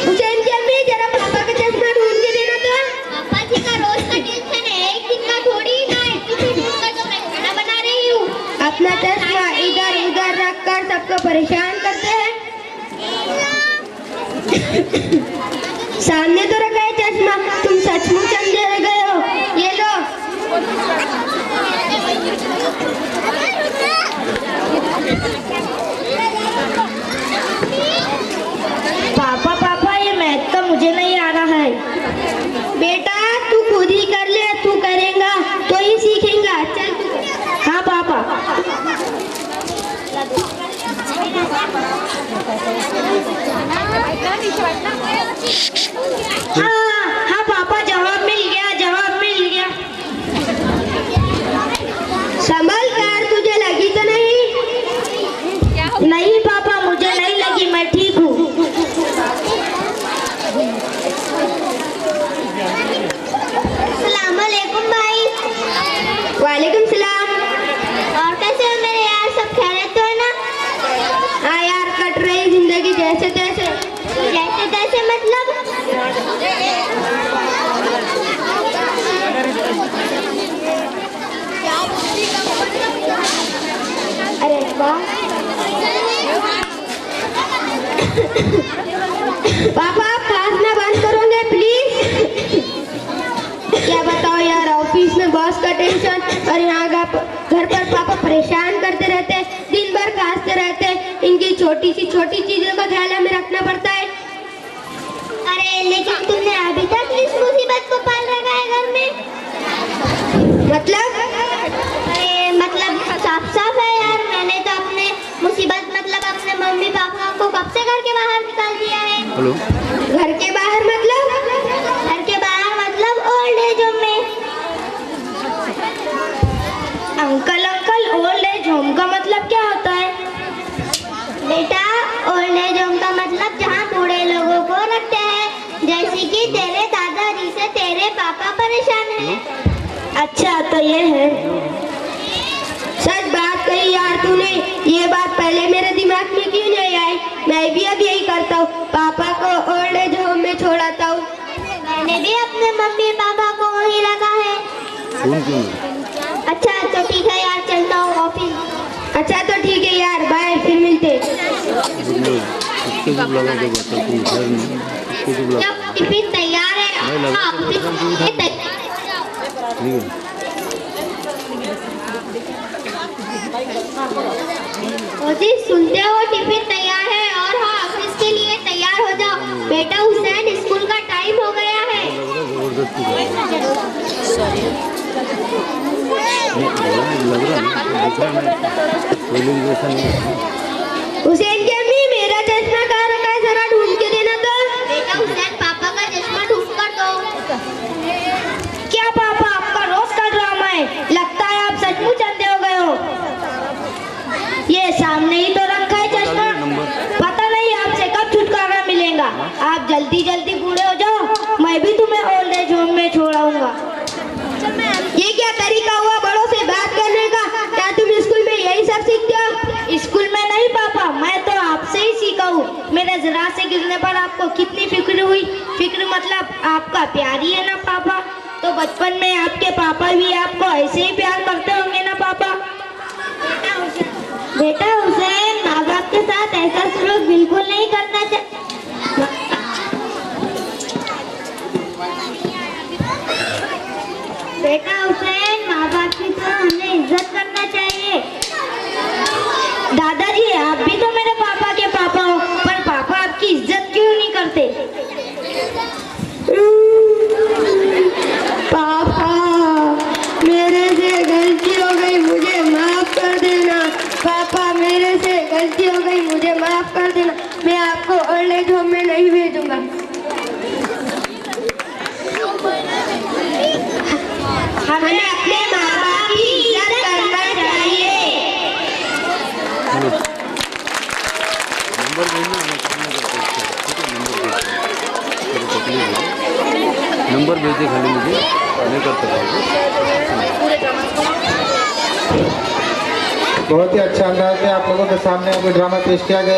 हुसैन की अम्मी जरा पापा का चश्मा ढूंढ के देना तो। पापा जी का रोज का टेंशन है, एक दिन का थोड़ी ना है। किसी दिन का जो मैं खाना बना रही हूँ। अपना चश्मा इधर उधर रख कर सबको परेशान करते हैं। सामने तो रखा है चश्मा, तुम सचमुच अंधे हो गए हो। ये लो। पापा पापा ये मैथ का मुझे नहीं आ रहा है। बेटा तू खुद ही कर ले, तू करेगा तो ही सीखेगा। चल तू। हाँ पापा। हाँ पापा, जवाब मिल गया, जवाब मिल गया। संभल कर, तुझे लगी तो नहीं? नहीं पापा, मुझे नहीं लगी, मैं ठीक हूँ। अस्सलामुअलैकुम भाई। वालेकुम सलाम। और कैसे हो मेरे यार, सब खैरियत तो है ना? हाँ यार, कट रही जिंदगी जैसे तैसे। जैसे तैसे मतलब? अरे वाह। पापा आप खाना बंद करोगे प्लीज? क्या बताओ यार, ऑफिस में बॉस का टेंशन और यहाँ घर पर पापा परेशान करते रहते हैं, दिन भर खांसते रहते हैं। इनकी छोटी छोटी चीजों का ख्याल हमें रखना पड़ता है। अरे लेकिन तुमने अभी तक इस मुसीबत को पाल रखा है घर में। मतलब? अरे मतलब साफ साफ है यार, मैंने तो अपने मुसीबत मतलब अपने मम्मी पापा को कब से घर के बाहर निकाल दिया है। हेलो। घर के बाहर मतलब? घर के बाहर मतलब ओल्ड एज होम में। Uncle uncle, old age home का मतलब क्या होता है? बेटा ओल्ड एज होम का मतलब जहाँ बूढ़े लोगों को रखते हैं, जैसे कि तेरे दादाजी से तेरे पापा परेशान हैं। अच्छा तो ये है। सच बात कही यार तूने, ये बात पहले मेरे दिमाग में क्यों नहीं आई? मैं भी अब यही करता हूँ, पापा को ओल्ड एज होम में छोड़ाता हूँ। मैंने भी अपने मम्मी पापा को वहीं रखा है। अच्छा तो ठीक है यार, चलता हूँ ऑफिस। अच्छा तो ठीक है यार, बाय, फिर मिलते। जब टिफिन तैयार है आप सुनते हो, टिफिन तैयार है और हाँ ऑफिस के लिए तैयार हो जाओ। बेटा हुसैन, स्कूल का टाइम हो गया है। हुसैन की अम्मी मेरा चश्मा कहाँ रखा है, जरा ढूंढ के देना तो। बेटा हुसैन, पापा का चश्मा ढूंढ कर दो। क्या पापा, आपका रोज का ड्रामा है? लगता है आप सचमुच अंधे हो गए हो। ये सामने ही तो रखा है चश्मा। पता नहीं आपसे कब छुटकारा मिलेगा। आप जल्दी जल्दी बूढ़े हो जाओ, मैं भी तुम्हें ओल्ड एज होम में छोड़ाऊंगा। ये क्या तरीका हुआ बड़ों से बात करने का? क्या तुम स्कूल में यही सब सीखते हो? स्कूल में नहीं पापा, मैं तो आपसे ही सीखा हूँ। मेरे जरा से गिरने पर आपको कितनी फिक्र हुई। फिक्र मतलब आपका प्यार ही है ना पापा। तो बचपन में आपके पापा भी आपको ऐसे ही प्यार करते होंगे ना पापा। बेटा हुसैन, माँ बाप के साथ ऐसा सलूक बिल्कुल नहीं करना चाहिए। बेटा हुसैन, माँ बाप की तो हमें इज्जत करना चाहिए। दादाजी, आप भी तो मेरे पापा के पापा हो, पर पापा आपकी इज्जत क्यों नहीं करते? पापा मेरे से गलती हो गई, मुझे माफ कर देना। पापा मेरे से गलती हो गई, मुझे माफ कर देना। मैं आपको ओल्ड एज होम में नहीं भेजूंगा। हमें अपने माँ बाप की इज्जत करना चाहिए। नंबर भेज दे खाली मुझे, मैं कर सकता हूँ। बहुत ही अच्छा अंदाज में आप लोगों के सामने अभी ड्रामा पेश किया गया।